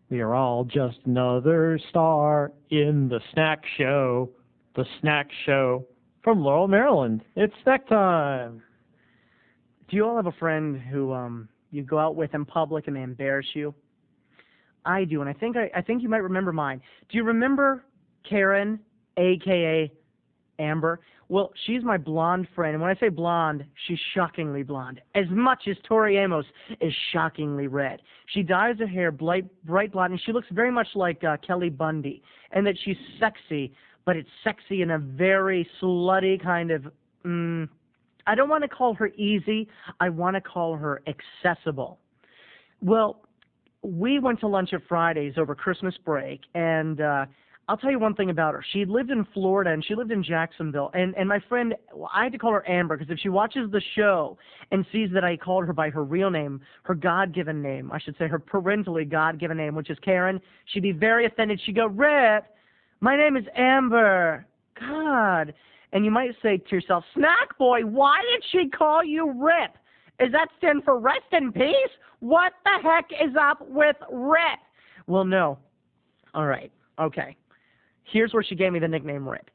We are all just another star in the snack show. The snack show from Laurel, Maryland. It's snack time. Do you all have a friend who you go out with in public and they embarrass you? I do, and I think you might remember mine. Do you remember Karen, aka Amber? Well, she's my blonde friend, and when I say blonde, she's shockingly blonde. As much as Tori Amos is shockingly red. She dyes her hair bright blonde, and she looks very much like Kelly Bundy, and that she's sexy, but it's sexy in a very slutty kind of, I don't want to call her easy, I want to call her accessible. Well, we went to lunch at Fridays over Christmas break, and I'll tell you one thing about her. She lived in Florida, and she lived in Jacksonville. And my friend, I had to call her Amber, because if she watches the show and sees that I called her by her real name, her God-given name, I should say her parentally God-given name, which is Karen, she'd be very offended. She'd go, Rip, my name is Amber. God. And you might say to yourself, Snackboy, why did she call you Rip? Is that stand for rest in peace? What the heck is up with Rip? Well, no. All right. Okay. Here's where she gave me the nickname Rip.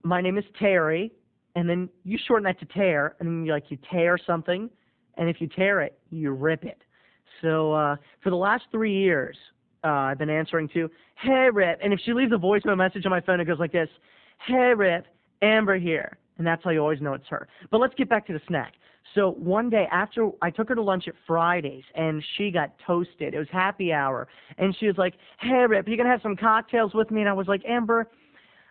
My name is Terry, and then you shorten that to tear, and then you tear something, and if you tear it, you rip it. So for the last 3 years, I've been answering to, hey, Rip, and if she leaves a voicemail message on my phone, it goes like this, hey, Rip, Amber here, and that's how you always know it's her. But let's get back to the snack. So one day after I took her to lunch at Fridays, and she got toasted. It was happy hour, and she was like, hey, Rip, you going to have some cocktails with me? And I was like, Amber,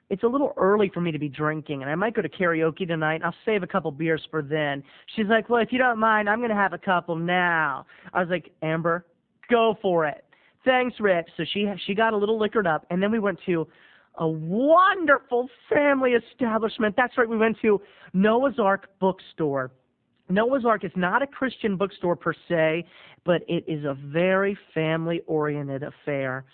it's a little early for me to be drinking, and I might go to karaoke tonight. I'll save a couple beers for then. She's like, well, if you don't mind, I'm going to have a couple now. I was like, Amber, go for it. Thanks, Rip. So she got a little liquored up, and then we went to a wonderful family establishment. That's right, we went to Noah's Ark Bookstore. Noah's Ark is not a Christian bookstore per se, but it is a very family-oriented affair.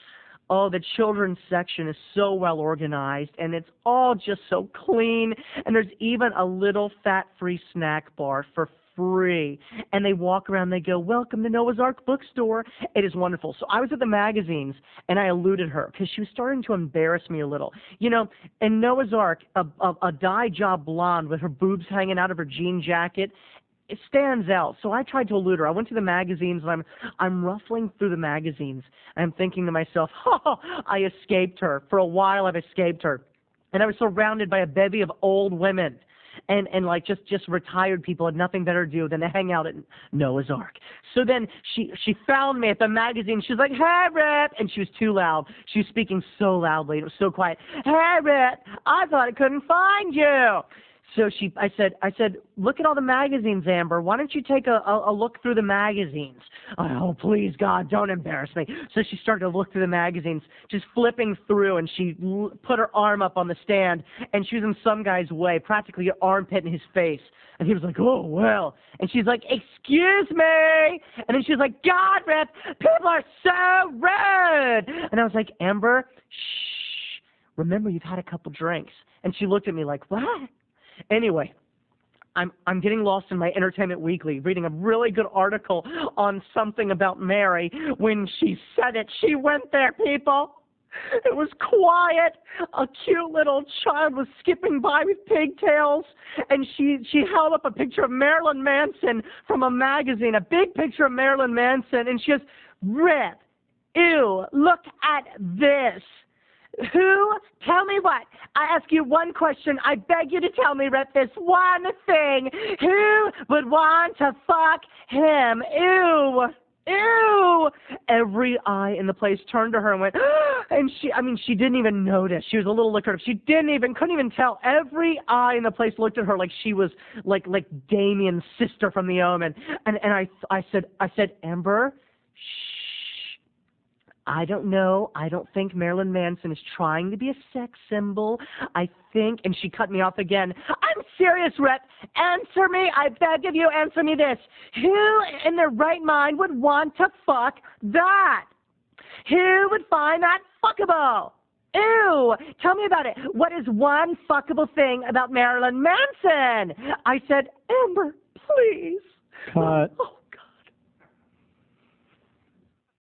Oh, the children's section is so well organized, and it's all just so clean, and there's even a little fat-free snack bar for free. And they walk around, they go, welcome to Noah's Ark Bookstore. It is wonderful. So I was at the magazines, and I eluded her because she was starting to embarrass me a little. You know, in Noah's Ark, a dye job blonde with her boobs hanging out of her jean jacket, it stands out. So I tried to elude her. I went to the magazines, and I'm ruffling through the magazines. And I'm thinking to myself, oh, I escaped her. For a while, I've escaped her. And I was surrounded by a bevy of old women. And like just retired people had nothing better to do than to hang out at Noah's Ark. So then she found me at the magazine. She was like, hey, Rip. And she was too loud. She was speaking so loudly. It was so quiet. Hey, Rip, I thought I couldn't find you. So I said, look at all the magazines, Amber. Why don't you take a look through the magazines? Oh, please, God, don't embarrass me. So she started to look through the magazines, just flipping through, and she put her arm up on the stand, and she was in some guy's way, practically an armpit in his face. And he was like, oh, well. And she's like, excuse me. And then she was like, God, Rip, people are so rude. And I was like, Amber, shh, remember you've had a couple drinks. And she looked at me like, what? Anyway, I'm getting lost in my Entertainment Weekly, reading a really good article on something about Mary. When she said it, she went there, people. It was quiet. A cute little child was skipping by with pigtails, and she held up a picture of Marilyn Manson from a magazine, a big picture of Marilyn Manson, and she goes, Rip, ew, look at this. Who? Tell me what? I ask you one question. I beg you to tell me, Rip, this one thing. Who would want to fuck him? Ew. Ew. Every eye in the place turned to her and went, and she didn't even notice. She was a little liquored up. She couldn't even tell. Every eye in the place looked at her like she was like Damien's sister from The Omen. And I said, Amber, shh. I don't know. I don't think Marilyn Manson is trying to be a sex symbol. I think, and she cut me off again. I'm serious, Rip. Answer me. I beg of you, answer me this. Who in their right mind would want to fuck that? Who would find that fuckable? Ew. Tell me about it. What is one fuckable thing about Marilyn Manson? I said, Amber, please. Cut.